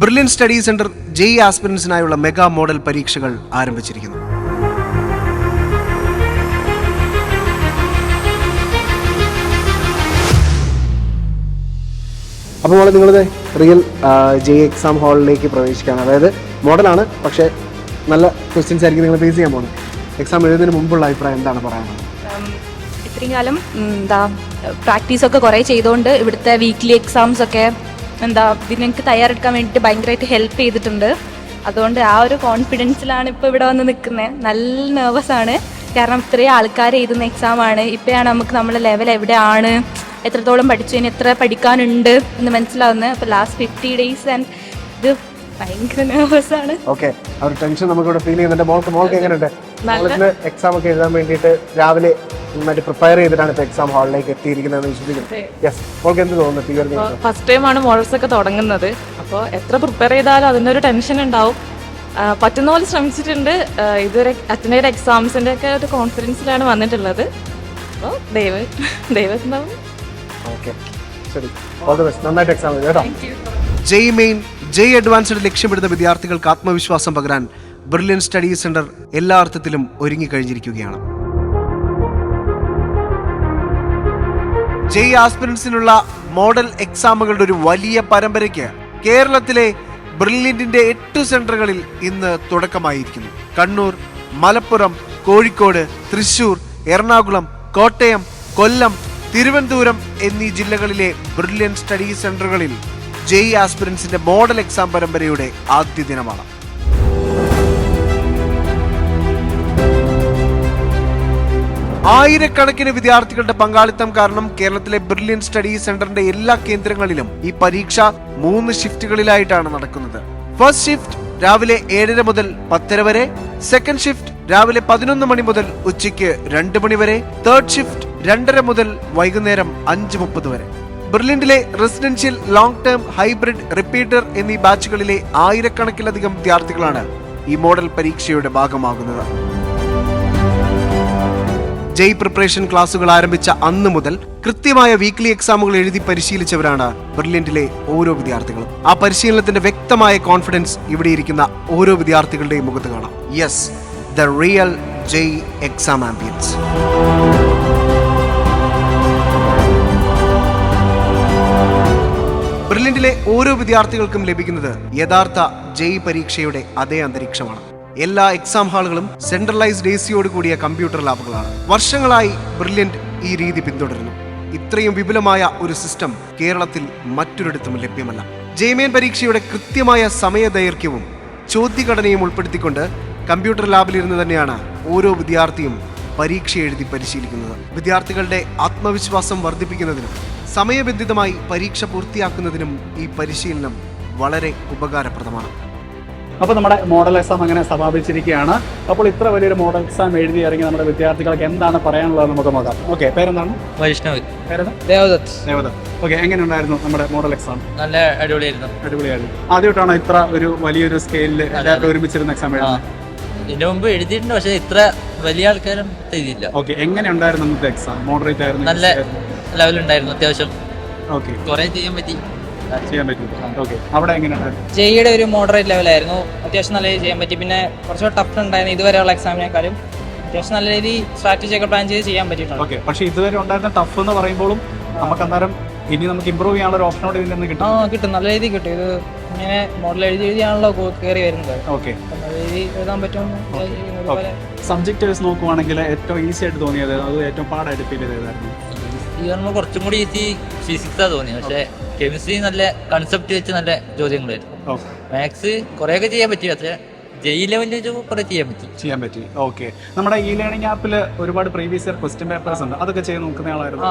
Brilliant study centre JEE ആസ്പിരൻസിനായുള്ള mega model പരീക്ഷകൾ ആരംഭിച്ചിരിക്കുന്നു. അപ്പോൾ നിങ്ങളത് റിയൽ ജെഇ എക്സാം ഹാളിലേക്ക് പ്രവേശിക്കുകയാണ്. അതായത് മോഡലാണ്, പക്ഷേ നല്ല ക്വസ്റ്റ്യൻസ് ആയിരിക്കും നിങ്ങൾ ഫേസ് ചെയ്യാൻ പോകുന്നത്. എക്സാം എഴുതുന്നതിന് മുമ്പുള്ള അഭിപ്രായം എന്താണ് പറയാനുള്ളത്? ഇത്രയും കാലം പ്രാക്ടീസൊക്കെ കുറേ ചെയ്തുകൊണ്ട് ഇവിടുത്തെ വീക്ക്ലി എക്സാംസ് ഒക്കെ ഇതിനൊക്കെ തയ്യാറെടുക്കാൻ വേണ്ടിയിട്ട് ഭയങ്കരമായിട്ട് ഹെൽപ്പ് ചെയ്തിട്ടുണ്ട്. അതുകൊണ്ട് ആ ഒരു കോൺഫിഡൻസിലാണ് ഇപ്പോൾ ഇവിടെ വന്ന് നിൽക്കുന്നത്. നല്ല നെർവസാണ്, കാരണം ഇത്രയും ആൾക്കാർ എഴുതുന്ന എക്സാമാണ്. ഇപ്പോഴാണ് നമുക്ക് നമ്മുടെ ലെവൽ എവിടെയാണ്, എത്രത്തോളം പഠിച്ചു, ഇനി എത്ര പഠിക്കാനുണ്ട് എന്ന് മനസ്സിലാവുന്നത്. അപ്പോൾ ലാസ്റ്റ് 50 days ആൻഡ് ഇത് ഭയങ്കര നെർവസാണ്. ഓക്കെ, ആ ഒരു ടെൻഷൻ നമുക്കിവിടെ ഫീൽ ചെയ്യുന്നുണ്ട്. മോൾക്ക് എങ്ങനെയുണ്ട്? എക്സാം ഒക്കെ എഴുതാൻ വേണ്ടിയിട്ട് രാവിലെ നന്നായിട്ട് പ്രിപ്പയർ ചെയ്തിട്ടാണ് ഇപ്പോൾ എക്സാം ഹാളിലേക്ക് എത്തിയിരിക്കുന്നതെന്ന് വിശ്വസിക്കുന്നു. യെസ്, മോൾക്ക് എന്ത് തോന്നുന്നു? ഫസ്റ്റ് ടൈമാണ് മോഡൽസ് ഒക്കെ തുടങ്ങുന്നത്. അപ്പോൾ എത്ര പ്രിപ്പയർ ചെയ്താലും അതിനൊരു ടെൻഷൻ ഉണ്ടാവും. പറ്റുന്ന പോലെ ശ്രമിച്ചിട്ടുണ്ട്. ഇതുവരെ അറ്റൻഡ് ചെയ്ത എക്സാംസിൻ്റെ ഒക്കെ ഒരു കോൺഫിഡൻസിലാണ് വന്നിട്ടുള്ളത്. അപ്പോൾ ദൈവത്തിനാവും. ഓക്കെ, ശരി, ഓൾ ദി ബെസ്റ്റ്. നന്നായിട്ട് എക്സാം എഴുതുക കേട്ടോ. ജെഇ മെയിൻ, ജെഇ അഡ്വാൻസ്ഡ് ലക്ഷ്യമിടുന്ന വിദ്യാർത്ഥികൾക്ക് ആത്മവിശ്വാസം പകരാൻ ബ്രില്യൻ സ്റ്റഡി സെന്റർ എല്ലാ അർത്ഥത്തിലും ഒരുങ്ങിക്കഴിഞ്ഞിരിക്കുകയാണ്. ജെഇ ആസ്പിരൻസിനുള്ള മോഡൽ എക്സാമുകളുടെ ഒരു വലിയ പരമ്പരയ്ക്ക് കേരളത്തിലെ ബ്രില്യന്റിന്റെ 8 സെന്ററുകളിൽ ഇന്ന് തുടക്കമായിരിക്കുന്നു. കണ്ണൂർ, മലപ്പുറം, കോഴിക്കോട്, തൃശൂർ, എറണാകുളം, കോട്ടയം, കൊല്ലം, തിരുവനന്തപുരം എന്നീ ജില്ലകളിലെ ബ്രില്യൻ സ്റ്റഡി സെന്ററുകളിൽ ജെഇ ആസ്പിരൻസിന്റെ മോഡൽ എക്സാം പരമ്പരയുടെ ആദ്യ ദിനമാണ്. ആയിരക്കണക്കിന് വിദ്യാർത്ഥികളുടെ പങ്കാളിത്തം കാരണം കേരളത്തിലെ ബ്രില്യൻ സ്റ്റഡി സെന്ററിന്റെ എല്ലാ കേന്ദ്രങ്ങളിലും ഈ പരീക്ഷ 3 ഷിഫ്റ്റുകളിലായിട്ടാണ് നടക്കുന്നത്. ഫസ്റ്റ് ഷിഫ്റ്റ് രാവിലെ 7:30 മുതൽ 10:30 വരെ, സെക്കൻഡ് ഷിഫ്റ്റ് രാവിലെ 11 മണി മുതൽ ഉച്ചയ്ക്ക് 2 മണി വരെ, തേർഡ് ഷിഫ്റ്റ് 2:30 മുതൽ വൈകുന്നേരം 5:30 വരെ. ബ്രില്യന്റിലെ residential, long term, hybrid, repeater എന്നീ ബാച്ചുകളിലെ ആയിരക്കണക്കിലധികം വിദ്യാർത്ഥികളാണ് ഈ മോഡൽ പരീക്ഷയുടെ ഭാഗമാകുന്നത്. ജെഇ പ്രിപ്പറേഷൻ ക്ലാസുകൾ ആരംഭിച്ച അന്ന് മുതൽ കൃത്യമായ വീക്ക്ലി എക്സാമുകൾ എഴുതി പരിശീലിച്ചവരാണ് ബ്രില്യന്റിലെ ഓരോ വിദ്യാർത്ഥികളും. ആ പരിശീലനത്തിന്റെ വ്യക്തമായ കോൺഫിഡൻസ് ഇവിടെ ഇരിക്കുന്ന ഓരോ വിദ്യാർത്ഥികളുടെയും മുഖത്ത് കാണാം. Yes, the real JEE exam ambience. ബ്രില്യന്റിലെ ഓരോ വിദ്യാർത്ഥികൾക്കും ലഭിക്കുന്നത് യഥാർത്ഥ ജെഇ പരീക്ഷയുടെ അതേ അന്തരീക്ഷമാണ്. എല്ലാ എക്സാം ഹാളുകളും സെൻട്രലൈസ്ഡ് എസിയോട് കൂടിയ കമ്പ്യൂട്ടർ ലാബുകളാണ്. വർഷങ്ങളായി ബ്രില്യന്റ് ഈ രീതി പിന്തുടരുന്നു. ഇത്രയും വിപുലമായ ഒരു സിസ്റ്റം കേരളത്തിൽ മറ്റൊരിടത്തും ലഭ്യമല്ല. ജെഇ മെയിൻ പരീക്ഷയുടെ കൃത്യമായ സമയദൈർഘ്യവും ചോദ്യഘടനയും ഉൾപ്പെടുത്തിക്കൊണ്ട് കമ്പ്യൂട്ടർ ലാബിലിരുന്ന് തന്നെയാണ് ഓരോ വിദ്യാർത്ഥിയും പരീക്ഷ എഴുതി പരിശീലിക്കുന്നത്. വിദ്യാർത്ഥികളുടെ ആത്മവിശ്വാസം വർദ്ധിപ്പിക്കുന്നതിനും സമയബന്ധിതമായി പരീക്ഷ പൂർത്തിയാക്കുന്നതിനും ഈ പരിശീലനം വളരെ ഉപകാരപ്രദമാണ്. അപ്പോൾ നമ്മുടെ മോഡൽ എക്സാം അങ്ങനെ സമാപിച്ചിരിക്കുകയാണ്. അപ്പോൾ ഇത്ര വലിയൊരു മോഡൽ എക്സാം എഴുതി ഇറങ്ങി നമ്മുടെ വിദ്യാർത്ഥികൾക്ക് എന്താണ് പറയാനുള്ളത് നമുക്ക് നോക്കാം. ഓക്കെ, പേരെന്താണ്? വൈഷ്ണവ്. പേരെന്താ? ദേവദത്ത്. ഓക്കെ, എങ്ങനെയുണ്ടായിരുന്നു നമ്മുടെ മോഡൽ എക്സാം? നല്ല അടിപൊളിയായിരുന്നു. ആദ്യമായിട്ടാണോ ഇത്ര ഒരു വലിയൊരു സ്കെയിലിൽ എല്ലാവരും ഒരുമിച്ചിരുന്ന എക്സാം എഴുതുന്നത്? ഇതിനു മുമ്പ് എഴുതിയിട്ടുണ്ട്, പക്ഷേ ഇത്ര വലിയ ആൾക്കാരും എഴുതിയില്ല. ഓക്കെ, എങ്ങനെയുണ്ടായിരുന്നു ഇന്നത്തെ എക്സാം? മോഡറേറ്റ് ആയിരുന്നു? നല്ല ലെവലുണ്ടായിരുന്നു. അത്യാവശ്യം ഓക്കെ, കുറെ ചെയ്യാൻ പറ്റി. ഓക്കെ, അവിടെ എങ്ങനെയുണ്ടായിരുന്നു? ജെഇയുടെ ഒരു മോഡറേറ്റ് ലെവലായിരുന്നു. അത്യാവശ്യം നല്ല രീതിയിൽ ചെയ്യാൻ പറ്റി. പിന്നെ കുറച്ചുകൂടെ ടഫ് ഉണ്ടായിരുന്നു ഇതുവരെയുള്ള എക്സാമിനേക്കാളും. അത്യാവശ്യം നല്ല രീതിയിൽ സ്ട്രാറ്റജി ഒക്കെ പ്ലാൻ ചെയ്ത് ചെയ്യാൻ പറ്റിയിട്ടുണ്ട്. ഓക്കെ, പക്ഷേ ഇതുവരെ ഉണ്ടായിരുന്ന ടഫ് എന്ന് പറയുമ്പോഴും നമുക്ക് അന്നേരം ഇനി നമുക്ക് ഇമ്പ്രൂവ് ചെയ്യാനുള്ള ഒരു ഓപ്ഷനോട് ഇതിൽ നിന്ന് കിട്ടും. കിട്ടും, നല്ല രീതിയിൽ കിട്ടും. ഇത് ഇങ്ങനെ മോഡൽ എഴുതിയാണല്ലോ കയറി വരുന്നത്. ഓക്കെ, നല്ല രീതിയിൽ എഴുതാൻ പറ്റും. സബ്ജക്ട് വൈസ് നോക്കുവാണെങ്കിൽ ഏറ്റവും ഈസി ആയിട്ട് തോന്നിയത്, അത് ഏറ്റവും പാടായിട്ട് ഫീൽ ചെയ്തതായിരുന്നു? ഈ പറയുമ്പോൾ കുറച്ചും കൂടി ഈസി ഫിസിക്സാണ് തോന്നിയത്. പക്ഷേ കെമിസ്ട്രി നല്ല കൺസെപ്റ്റ് വെച്ച് നല്ല ചോദ്യങ്ങളായിരുന്നു. മാത്സ് കുറേയൊക്കെ ചെയ്യാൻ പറ്റി, പക്ഷേ ജെഇ ലെവലിൽ കുറെ ചെയ്യാൻ പറ്റി. ഓക്കെ, നമ്മുടെ ഇ ലേണിംഗ് ആപ്പിൽ ഒരുപാട് പ്രീവിയസ് ഇയർ ക്വസ്റ്റ്യൻ പേപ്പേഴ്സ് ഉണ്ട്, അതൊക്കെ ചെയ്ത് നോക്കുന്ന ആളായിരുന്നു.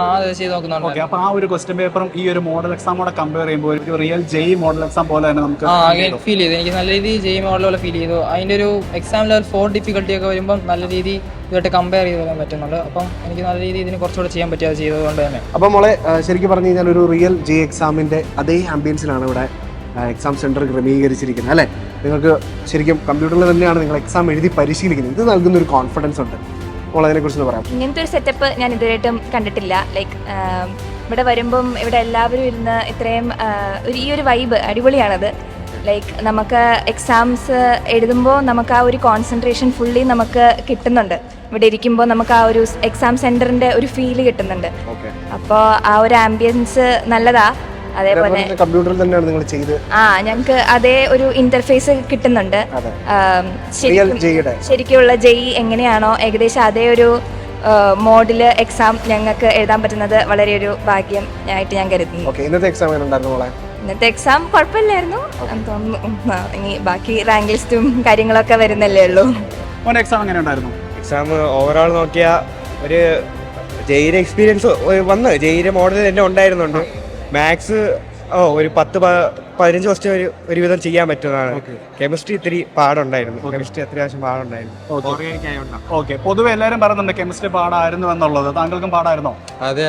ഓക്കെ, അപ്പൊ ആ ഒരു ക്വസ്റ്റ്യൻ പേപ്പറും ഈ ഒരു മോഡൽ എക്സാമോടെ കമ്പയർ ചെയ്യുമ്പോൾ ഒരു റിയൽ ജെഇ മോഡൽ എക്സാം പോലെ തന്നെ നമുക്ക് ഫീൽ ചെയ്തു. എനിക്ക് നല്ല രീതിയിൽ ജെഇ മോഡൽ പോലെ ഫീൽ ചെയ്തു. അതിന്റെ ഒരു എക്സാം ലെവൽ 4 ഡിഫിക്കൽട്ടി ഒക്കെ വരുമ്പോൾ നല്ല രീതിയിൽ ഇതുമായിട്ട് കമ്പയർ ചെയ്ത് വരാൻ പറ്റുന്നുണ്ട്. അപ്പം എനിക്ക് നല്ല രീതിയിൽ ഇതിന് കുറച്ചുകൂടെ ചെയ്യാൻ പറ്റി, അത് ചെയ്തതുകൊണ്ട് തന്നെ. അപ്പം മോളെ, ശരിക്കും പറഞ്ഞു കഴിഞ്ഞാൽ ഒരു റിയൽ ജെഇ എക്സാമിന്റെ അതേ ആംബിയൻസിലാണ് ഇവിടെ എക്സാം സെന്റർ ക്രമീകരിച്ചിരിക്കുന്നത്, അല്ലേ? നിങ്ങൾക്ക് ശരിക്കും കമ്പ്യൂട്ടറിൽ തന്നെയാണ് നിങ്ങൾ എക്സാം എഴുതി പരിശീലിക്കുന്നത്. ഇത് നൽകുന്ന ഒരു കോൺഫിഡൻസ് ഉണ്ട്. അപ്പോൾ അതിനെക്കുറിച്ച് പറയാം. ഇങ്ങനത്തെ ഒരു സെറ്റപ്പ് ഞാൻ ഇതുവരെയായിട്ടും കണ്ടിട്ടില്ല. ലൈക്ക് ഇവിടെ വരുമ്പം ഇവിടെ എല്ലാവരും ഇരുന്ന് ഇത്രയും ഈ ഒരു വൈബ് അടിപൊളിയാണത്. ലൈക്ക് നമുക്ക് എക്സാംസ് എഴുതുമ്പോൾ നമുക്ക് ആ ഒരു കോൺസെൻട്രേഷൻ ഫുള്ളി നമുക്ക് കിട്ടുന്നുണ്ട്. ഇവിടെ ഇരിക്കുമ്പോൾ നമുക്ക് ആ ഒരു എക്സാം സെൻറ്ററിൻ്റെ ഒരു ഫീല് കിട്ടുന്നുണ്ട്. അപ്പോൾ ആ ഒരു ആംബിയൻസ് നല്ലതാ. അതേപോലെ കമ്പ്യൂട്ടറിൽ തന്നെയാണ് നിങ്ങൾ ചെയ്ത് ഞങ്ങൾക്ക് അതേ ഒരു ഇന്റർഫേസ് കിട്ടുന്നുണ്ട്. ശരിക്കുള്ള ജെഇ എങ്ങനെയാണോ ഏകദേശം അതേ ഒരു മോഡില് എക്സാം ഞങ്ങൾക്ക് എഴുതാൻ പറ്റുന്നത് വളരെ ഒരു ഭാഗ്യം ആയിട്ട് ഞാൻ കരുതുന്നു. ഇന്നത്തെ എക്സാം കുഴപ്പമില്ലായിരുന്നു തോന്നുന്നു. ഇനി ബാക്കി റാങ്ക് ലിസ്റ്റും കാര്യങ്ങളൊക്കെ വരുന്നല്ലേ ഉള്ളൂ. എക്സാം ഓവറോൾ നോക്കിയാൽ ഒരു ജെയിലെ എക്സ്പീരിയൻസ് വന്ന് ജെയിലെ മോഡൽ തന്നെ ഉണ്ടായിരുന്നുണ്ട്. മാത്സ് ഒരു 10-15 ക്വസ്റ്റ്യൻ ഒരുവിധം ചെയ്യാൻ പറ്റുന്നതാണ്. കെമിസ്ട്രി ഇത്തിരി പാടുണ്ടായിരുന്നു. പൊതുവെ എല്ലാവരും പറയുന്നുണ്ട് കെമിസ്ട്രി പാടായിരുന്നു എന്നുള്ളത്. താങ്കൾക്കും പാടായിരുന്നോ? അതെ,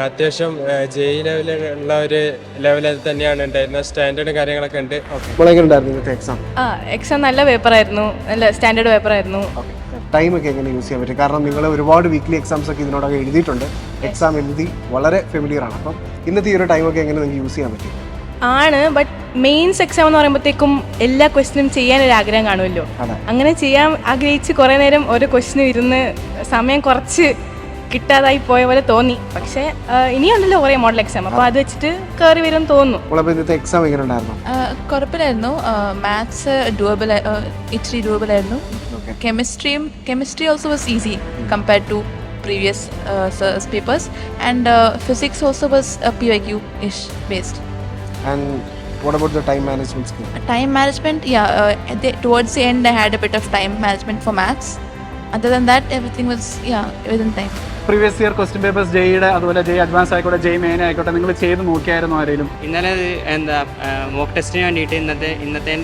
അത്യാവശ്യം ജെഇ ലെവലുള്ള ഒരു ലെവലിൽ തന്നെയാണ് ഉണ്ടായിരുന്നത്. സ്റ്റാൻഡേർഡ് കാര്യങ്ങളൊക്കെ ഉണ്ട്. എക്സാം നല്ല പേപ്പറായിരുന്നു, നല്ല സ്റ്റാൻഡേർഡ് പേപ്പറായിരുന്നു. ടൈം ഒക്കെ എങ്ങനെ യൂസ് ചെയ്യാൻ പറ്റും? കാരണം നിങ്ങൾ ഒരുപാട് വീക്ക്ലി എക്സാംസ് ഒക്കെ ഇതിനോടൊക്കെ എഴുതിയിട്ടുണ്ട്, എക്സാം എഴുതി വളരെ ഫെമിലിയർ ആണ്. അപ്പം ഇന്നത്തെ ഈ ഒരു ടൈമൊക്കെ എങ്ങനെ നിങ്ങൾക്ക് യൂസ് ചെയ്യാൻ പറ്റും? ആണ്, ബട്ട് മെയിൻസ് എക്സാം എന്ന് പറയുമ്പോഴത്തേക്കും എല്ലാ ക്വസ്റ്റിനും ചെയ്യാൻ ഒരു ആഗ്രഹം കാണുമല്ലോ. അങ്ങനെ ചെയ്യാൻ ആഗ്രഹിച്ച് കുറേ നേരം ഓരോ ക്വസ്റ്റിനും ഇരുന്ന് സമയം കുറച്ച് കിട്ടാതായി പോയ പോലെ തോന്നി. പക്ഷേ ഇനിയുണ്ടല്ലോ കുറേ മോഡൽ എക്സാം, അപ്പോൾ അത് വെച്ചിട്ട് കയറി വരും തോന്നുന്നു. ഇന്നത്തെ എക്സാം എങ്ങനെ ഉണ്ടായിരുന്നു? കുഴപ്പമില്ലായിരുന്നു. മാത്സ് ഇച്ചിരി ഡൂബിൾ ആയിരുന്നു. Chemistry also was easy compared to previous papers, and physics also was PYQ-ish based. And what about the time management skill? Time management, towards the end I had a bit of time management for maths. Other than that, everything was within time. Previous year question papers ജെയുടെ അതുപോലെ JEE advance ആയിക്കോട്ടെ JEE main ആയിക്കോട്ടെ നിങ്ങൾ ചെയ്ത് നോക്കിയായിരുന്നു ആരെങ്കിലും? ഇന്നലെ mock ടെസ്റ്റിന് വേണ്ടിയിട്ട് ഇന്നത്തെ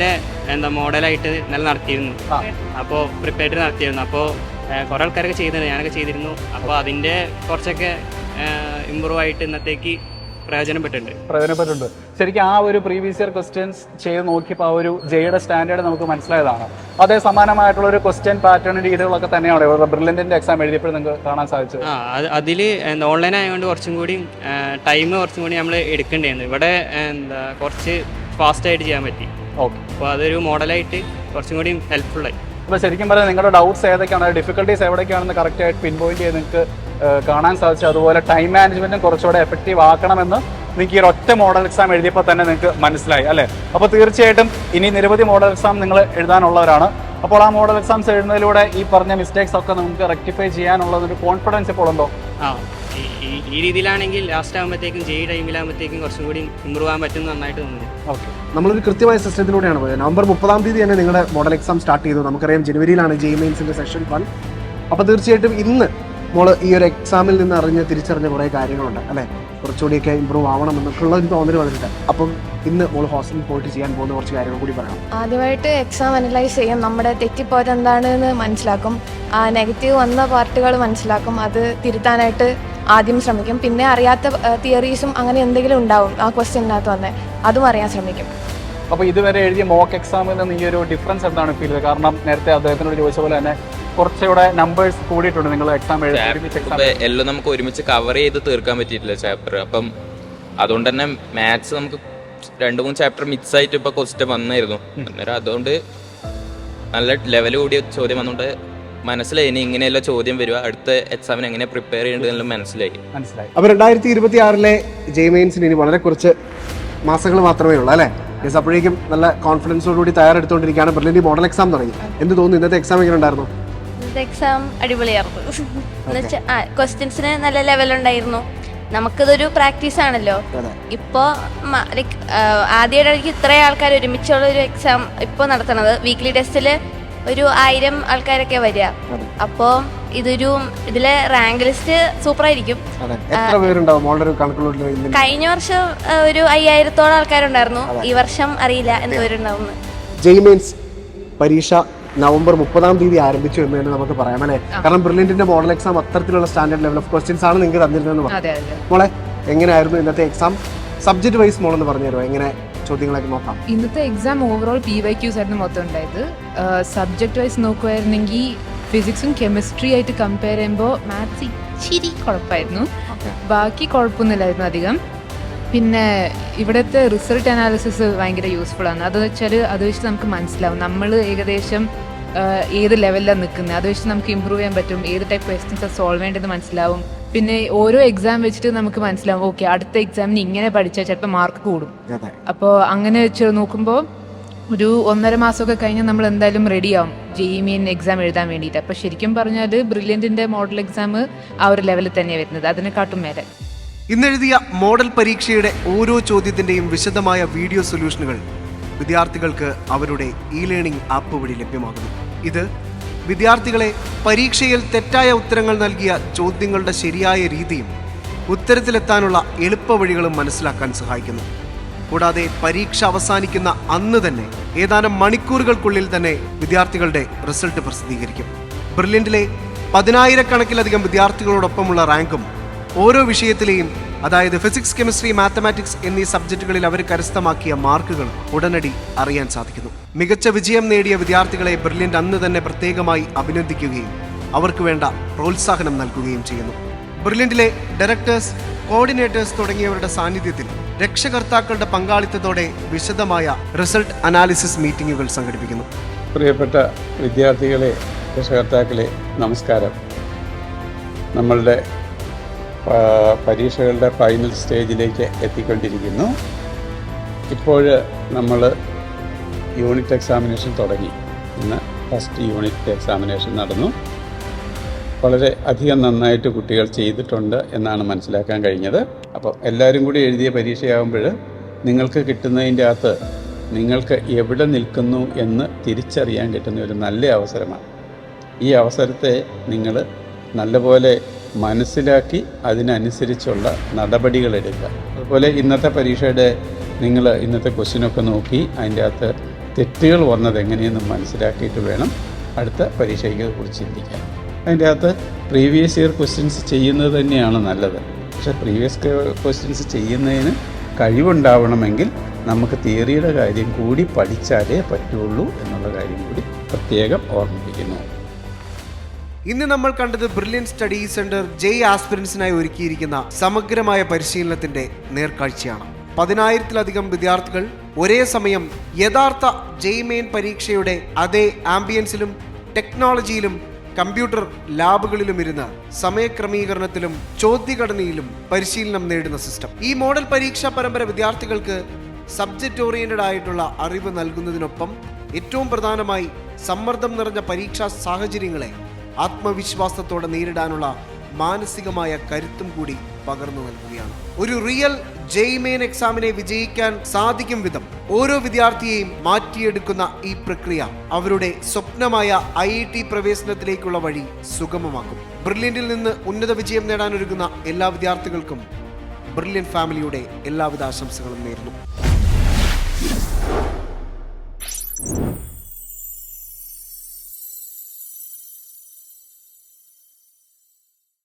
മോഡലായിട്ട് ഇന്നലെ നടത്തിയിരുന്നു. അപ്പോൾ പ്രിപ്പയർഡ് നടത്തിയിരുന്നു. അപ്പോൾ കുറേ ആൾക്കാരൊക്കെ ചെയ്തിരുന്നു, ഞാനൊക്കെ ചെയ്തിരുന്നു. അപ്പോൾ അതിൻ്റെ കുറച്ചൊക്കെ ഇമ്പ്രൂവ് ആയിട്ട് ഇന്നത്തേക്ക് പ്രയോജനപ്പെട്ടിട്ടുണ്ട്. ശരിക്കും ആ ഒരു പ്രീവിയസ് ഇയർ ക്വസ്റ്റ്യൻസ് ചെയ്ത് നോക്കിയപ്പോൾ ആ ഒരു ജെയുടെ സ്റ്റാൻഡേർഡ് നമുക്ക് മനസ്സിലായതാണ്. അതേ സമാനമായിട്ടുള്ള ഒരു ക്വസ്റ്റ്യൻ പാറ്റേൺ രീതികളൊക്കെ തന്നെയാണ് ബ്രില്യന്റിന്റെ എക്സാം എഴുതിയപ്പോൾ നിങ്ങൾക്ക് കാണാൻ സാധിച്ചത്. അതിൽ ഓൺലൈൻ ആയതുകൊണ്ട് കുറച്ചും കൂടി ടൈം നമ്മൾ എടുക്കേണ്ടിയിരുന്നു. ഇവിടെ കുറച്ച് ഫാസ്റ്റായിട്ട് ചെയ്യാൻ പറ്റി. അപ്പോൾ അതൊരു മോഡലായിട്ട് കുറച്ചും കൂടി ഹെൽപ്ഫുള്ളായി. അപ്പോൾ ശരിക്കും പറഞ്ഞാൽ നിങ്ങളുടെ ഡൗട്ട്സ് ഏതൊക്കെയാണ്, ഡിഫിക്കൽട്ടീസ് എവിടേക്കാണെന്ന് കറക്റ്റായിട്ട് പിൻ പോയിന്റ് ചെയ്ത് നിങ്ങൾക്ക് കാണാൻ സാധിച്ചു. അതുപോലെ ടൈം മാനേജ്മെന്റും കുറച്ചുകൂടെ എഫക്റ്റീവ് ആക്കണമെന്ന് നിങ്ങൾക്ക് ഈ ഒറ്റ മോഡൽ എക്സാം എഴുതിയപ്പോൾ തന്നെ നിങ്ങൾക്ക് മനസ്സിലായി അല്ലേ? അപ്പോൾ തീർച്ചയായിട്ടും ഇനി നിരവധി മോഡൽ എക്സാം നിങ്ങൾ എഴുതാനുള്ളവരാണ്. അപ്പോൾ ആ മോഡൽ എക്സാംസ് എഴുതുന്നതിലൂടെ ഈ പറഞ്ഞ മിസ്റ്റേക്സ് ഒക്കെ നമുക്ക് റെക്ടിഫൈ ചെയ്യാനുള്ളതൊരു കോൺഫിഡൻസ് ഇപ്പോൾ ഉണ്ടോ? ഈ രീതിയിലാണെങ്കിൽ ലാസ്റ്റ് ആകുമ്പോഴത്തേക്കും ജെഇ ടൈമിലാകുമ്പോഴത്തേക്കും കുറച്ചും കൂടി ഇമ്പ്രൂവ് ആകാൻ പറ്റും നന്നായിട്ട് തോന്നുന്നു. നമ്മളൊരു കൃത്യമായ സിസ്റ്റത്തിലൂടെയാണ് പോയത്. നവംബർ 30 തന്നെ നിങ്ങളുടെ മോഡൽ എക്സാം സ്റ്റാർട്ട് ചെയ്തു. നമുക്കറിയാം ജനുവരിയിലാണ് ജെഇ മെയിൻസിന്റെ സെഷൻ 1. അപ്പോൾ തീർച്ചയായിട്ടും ഇന്ന് മോള് ഈ ഒരു എക്സാമിൽ നിന്ന് തിരിച്ചറിഞ്ഞ കുറേ കാര്യങ്ങളുണ്ട് അല്ലേ? കുറച്ചുകൂടിയൊക്കെ ഇമ്പ്രൂവ് ആവണം എന്നൊക്കെയുള്ള ഒരു തോന്നൽ വന്നിട്ട്. അപ്പം ഇന്ന് മോള് ഹോസ്റ്റലിൽ പോയിട്ട് ചെയ്യാൻ പോകുന്ന കുറച്ച് കാര്യങ്ങൾ കൂടി പറയാം. ആദ്യമായിട്ട് എക്സാം അനലൈസ് ചെയ്യും, നമ്മുടെ തെറ്റിപ്പോയത് എന്താണെന്ന് മനസ്സിലാക്കും, നെഗറ്റീവ് വന്ന പാർട്ടുകൾ മനസ്സിലാക്കും, അത് തിരുത്താനായിട്ട് ആദ്യം ശ്രമിക്കും. പിന്നെ അറിയാത്ത തിയറീസും അങ്ങനെ എന്തെങ്കിലും ഉണ്ടാവും ആ ക്വസ്റ്റ്യനകത്ത് വന്നേ, അതും അറിയാൻ ശ്രമിക്കും. അപ്പോൾ ഇതുവരെ എഴുതിയ മോക്ക് എക്സാമിൽ നിന്ന് ഈ ഒരു ഡിഫറൻസ് എന്താണ് ഫീൽ ചെയ്തത്? കാരണം നേരത്തെ അദ്ദേഹത്തിനോട് ചോദിച്ച പോലെ തന്നെ കുറച്ചുകൂടെ നമ്പേഴ്സ് കൂടിയിട്ടുണ്ട് നിങ്ങൾ എക്സാം എല്ലാം നമുക്ക് ഒരുമിച്ച് കവർ ചെയ്ത് തീർക്കാൻ പറ്റിയിട്ടില്ല ചാപ്റ്റർ. അപ്പം അതുകൊണ്ട് തന്നെ മാത്സ് നമുക്ക് 2-3 ചാപ്റ്റർ മിക്സ് ആയിട്ട് ഇപ്പോൾ ക്വസ്റ്റ്യൻ വന്നായിരുന്നു. അന്നേരം അതുകൊണ്ട് നല്ല ലെവൽ കൂടിയ ചോദ്യം വന്നുകൊണ്ട് മനസ്സിലായി ഇനി ഇങ്ങനെയല്ല ചോദ്യം വരിക, അടുത്ത എക്സാമിന് എങ്ങനെ പ്രിപ്പയർ ചെയ്യേണ്ടതെല്ലാം മനസ്സിലായി. അപ്പോൾ 2026 ജെഇ മെയിൻസിന് ഇനി വളരെ കുറച്ച് മാസങ്ങൾ മാത്രമേ ഉള്ളൂ അല്ലേ? അപ്പോഴേക്കും നല്ല കോൺഫിഡൻസോടുകൂടി തയ്യാറെടുത്തുകൊണ്ടിരിക്കുകയാണ്. ബ്രില്യന്റ് മോഡൽ എക്സാം തുടങ്ങി. എന്ത് തോന്നുന്നു? ഇന്നത്തെ എക്സാം എങ്ങനെ ഉണ്ടായിരുന്നു? ഇന്നത്തെ എക്സാം അടിപൊളിയായിരുന്നു. ക്വസ്റ്റ്യൻസിന് നല്ല ലെവലുണ്ടായിരുന്നു. നമുക്കിതൊരു പ്രാക്ടീസ് ആണല്ലോ. ഇപ്പോൾ ലൈക്ക് ആദ്യമായിട്ടായിരിക്കും ഇത്രയും ആൾക്കാർ ഒരുമിച്ചുള്ള ഒരു എക്സാം ഇപ്പോൾ നടത്തുന്നത്. വീക്ക്ലി ടെസ്റ്റിൽ 1000 ആൾക്കാരൊക്കെ വരിക. അപ്പോൾ ഇതിലെ റാങ്ക് ലിസ്റ്റ് സൂപ്പറായിരിക്കും. കഴിഞ്ഞ വർഷം ഒരു 5000-ഓളം ആൾക്കാരുണ്ടായിരുന്നു. ഈ വർഷം അറിയില്ല എന്തുവരുണ്ടാവും. ജെഇ മെയിൻസ് പരീക്ഷ നവംബർ 30 ആരംഭിച്ചു എന്ന് തന്നെ നമുക്ക് പറയാം അല്ലേ? കാരണം ബ്രില്യന്റിന്റെ മോഡൽ എക്സാം അത്തരത്തിലുള്ള സ്റ്റാൻഡേർഡ് ലെവൽ ഓഫ് ക്വസ്റ്റ്യൻസ് ആണ് നിങ്ങൾക്ക് തന്നിരുന്നതെന്ന് പറഞ്ഞു. മോളെ എങ്ങനെയായിരുന്നു ഇന്നത്തെ എക്സാം? സബ്ജക്ട് വൈസ് മോളെന്ന് പറഞ്ഞു തരുമോ? എങ്ങനെ ചോദ്യങ്ങളൊക്കെ നോക്കാം. ഇന്നത്തെ എക്സാം ഓവറോൾ PYQs ആയിരുന്നു മൊത്തം ഉണ്ടായത്. സബ്ജക്ട് വൈസ് നോക്കുമായിരുന്നെങ്കിൽ ഫിസിക്സും കെമിസ്ട്രി ആയിട്ട് കമ്പയർ ചെയ്യുമ്പോൾ മാത്സ് ഇച്ചിരി കുഴപ്പമായിരുന്നു. ബാക്കി കുഴപ്പമൊന്നുമില്ലായിരുന്നു അധികം. പിന്നെ ഇവിടുത്തെ റിസൾട്ട് അനാലിസിസ് ഭയങ്കര യൂസ്ഫുൾ ആണ്. അത് വെച്ചാൽ അത് വെച്ച് നമുക്ക് മനസ്സിലാവും നമ്മൾ ഏകദേശം ഏത് ലെവലിലാണ് നിൽക്കുന്നത്. അത് വെച്ച് നമുക്ക് ഇമ്പ്രൂവ് ചെയ്യാൻ പറ്റും. ഏത് ടൈപ്പ് ക്വസ്റ്റ്യൻസ് സോൾവ് ചെയ്യേണ്ടത് മനസ്സിലാവും. പിന്നെ ഓരോ എക്സാം വെച്ചിട്ട് നമുക്ക് മനസ്സിലാവും ഓക്കെ അടുത്ത എക്സാമിന് ഇങ്ങനെ പഠിച്ചാൽ ചിലപ്പോൾ മാർക്ക് കൂടും. അപ്പോൾ അങ്ങനെ വെച്ച് നോക്കുമ്പോൾ ഒരു 1.5 മാസമൊക്കെ കഴിഞ്ഞാൽ നമ്മൾ എന്തായാലും റെഡിയാവും JEE എക്സാം എഴുതാൻ വേണ്ടിയിട്ട്. അപ്പോൾ ശരിക്കും പറഞ്ഞാൽ ബ്രില്യൻറ്റിൻ്റെ മോഡൽ എക്സാം ആ ഒരു ലെവലിൽ തന്നെയാണ് വരുന്നത്, അതിനെക്കാട്ടും മേലെ. ഇന്നെഴുതിയ മോഡൽ പരീക്ഷയുടെ ഓരോ ചോദ്യത്തിൻ്റെയും വിശദമായ വീഡിയോ സൊല്യൂഷനുകൾ വിദ്യാർത്ഥികൾക്ക് അവരുടെ ലേണിംഗ് ആപ്പ് വഴി ലഭ്യമാകുന്നു. ഇത് വിദ്യാർത്ഥികളെ പരീക്ഷയിൽ തെറ്റായ ഉത്തരങ്ങൾ നൽകിയ ചോദ്യങ്ങളുടെ ശരിയായ രീതിയും ഉത്തരത്തിലെത്താനുള്ള എളുപ്പവഴികളും മനസ്സിലാക്കാൻ സഹായിക്കുന്നു. കൂടാതെ പരീക്ഷ അവസാനിക്കുന്ന അന്ന് തന്നെ ഏതാനും മണിക്കൂറുകൾക്കുള്ളിൽ തന്നെ വിദ്യാർത്ഥികളുടെ റിസൾട്ട് പ്രസിദ്ധീകരിക്കും. ബ്രില്യൻറ്റിലെ 10,000-കണക്കിലധികം വിദ്യാർത്ഥികളോടൊപ്പമുള്ള റാങ്കും ഓരോ വിഷയത്തിലെയും, അതായത് ഫിസിക്സ്, കെമിസ്ട്രി, മാത്തമാറ്റിക്സ് എന്നീ സബ്ജക്റ്റുകളിൽ അവർ കരസ്ഥമാക്കിയ മാർക്കുകൾ ഉടനടി അറിയാൻ സാധിക്കുന്നു. മികച്ച വിജയം നേടിയ വിദ്യാർത്ഥികളെ ബ്രില്യൻറ്റ് അന്ന് തന്നെ പ്രത്യേകമായി അഭിനന്ദിക്കുകയും അവർക്ക് വേണ്ട പ്രോത്സാഹനം നൽകുകയും ചെയ്യുന്നു. ബ്രില്യൻറ്റിലെ ഡയറക്ടേഴ്സ്, കോർഡിനേറ്റേഴ്സ് തുടങ്ങിയവരുടെ സാന്നിധ്യത്തിൽ രക്ഷകർത്താക്കളുടെ പങ്കാളിത്തത്തോടെ വിശദമായ റിസൾട്ട് അനാലിസിസ് മീറ്റിംഗുകൾ സംഘടിപ്പിക്കുന്നു. പ്രിയപ്പെട്ട വിദ്യാർത്ഥികളെ, രക്ഷകർത്താക്കളെ, നമസ്കാരം. നമ്മളുടെ പരീക്ഷകളുടെ ഫൈനൽ സ്റ്റേജിലേക്ക് എത്തിക്കൊണ്ടിരിക്കുന്നു. ഇപ്പോൾ നമ്മൾ യൂണിറ്റ് എക്സാമിനേഷൻ തുടങ്ങി. ഇന്ന് ഫസ്റ്റ് യൂണിറ്റ് എക്സാമിനേഷൻ നടന്നു. വളരെ അധികം നന്നായിട്ട് കുട്ടികൾ ചെയ്തിട്ടുണ്ട് എന്നാണ് മനസ്സിലാക്കാൻ കഴിഞ്ഞത്. അപ്പോൾ എല്ലാവരും കൂടി എഴുതിയ പരീക്ഷയാകുമ്പോൾ നിങ്ങൾക്ക് കിട്ടുന്നതിൻ്റെ അകത്ത് നിങ്ങൾക്ക് എവിടെ നിൽക്കുന്നു എന്ന് തിരിച്ചറിയാൻ കിട്ടുന്ന ഒരു നല്ല അവസരമാണ്. ഈ അവസരത്തെ നിങ്ങൾ നല്ലപോലെ മനസ്സിലാക്കി അതിനനുസരിച്ചുള്ള നടപടികളെടുക്കുക. അതുപോലെ ഇന്നത്തെ പരീക്ഷയുടെ നിങ്ങൾ ഇന്നത്തെ ക്വസ്റ്റ്യനൊക്കെ നോക്കി അതിൻ്റെ അകത്ത് തെറ്റുകൾ വന്നത് എങ്ങനെയെന്ന് മനസ്സിലാക്കിയിട്ട് വേണം അടുത്ത പരീക്ഷയ്ക്ക് കുറിച്ച് ചിന്തിക്കാൻ. അതിൻ്റെ അകത്ത് പ്രീവിയസ് ഇയർ ക്വസ്റ്റ്യൻസ് ചെയ്യുന്നത് തന്നെയാണ് നല്ലത്. പക്ഷേ പ്രീവിയസ് ക്വസ്റ്റ്യൻസ് ചെയ്യുന്നതിന് കഴിവുണ്ടാവണമെങ്കിൽ നമുക്ക് തിയറിയുടെ കാര്യം കൂടി പഠിച്ചാലേ പറ്റുള്ളൂ എന്നുള്ള കാര്യം കൂടി പ്രത്യേകം ഓർമ്മിപ്പിക്കുന്നു. ഇന്ന് നമ്മൾ കണ്ടത് ബ്രില്യൻ സ്റ്റഡി സെന്റർ ആസ്പിരൻസിനായി ഒരുക്കിയിരിക്കുന്ന സമഗ്രമായ പരിശീലനത്തിന്റെ നേർക്കാഴ്ചയാണ്. 10,000-ലധികം വിദ്യാർത്ഥികൾ ഒരേ സമയം യഥാർത്ഥ JEE പരീക്ഷയുടെ അതേ ആംബിയൻസിലും ടെക്നോളജിയിലും കമ്പ്യൂട്ടർ ലാബുകളിലും ഇരുന്ന് സമയക്രമീകരണത്തിലും ചോദ്യഘടനയിലും പരിശീലനം നേടുന്ന സിസ്റ്റം. ഈ മോഡൽ പരീക്ഷാ പരമ്പര വിദ്യാർത്ഥികൾക്ക് സബ്ജക്റ്റ് ഓറിയന്റഡ് ആയിട്ടുള്ള അറിവ് നൽകുന്നതിനൊപ്പം ഏറ്റവും പ്രധാനമായി സമ്മർദ്ദം നിറഞ്ഞ പരീക്ഷാ സാഹചര്യങ്ങളെ ആത്മവിശ്വാസത്തോടെ നേരിടാനുള്ള മാനസികമായ കരുത്തും കൂടി പകർന്നു നൽകുകയാണ്. ഒരു റിയൽ JEE എക്സാമിനെ വിജയിക്കാൻ സാധിക്കും വിധം ഓരോ വിദ്യാർത്ഥിയെയും മാറ്റിയെടുക്കുന്ന ഈ പ്രക്രിയ അവരുടെ സ്വപ്നമായ IIT പ്രവേശനത്തിലേക്കുള്ള വഴി സുഗമമാക്കും. ബ്രില്യൻറ്റിൽ നിന്ന് ഉന്നത വിജയം നേടാനൊരുങ്ങുന്ന എല്ലാ വിദ്യാർത്ഥികൾക്കും ബ്രില്യൻ ഫാമിലിയുടെ എല്ലാവിധ ആശംസകളും നേരുന്നു.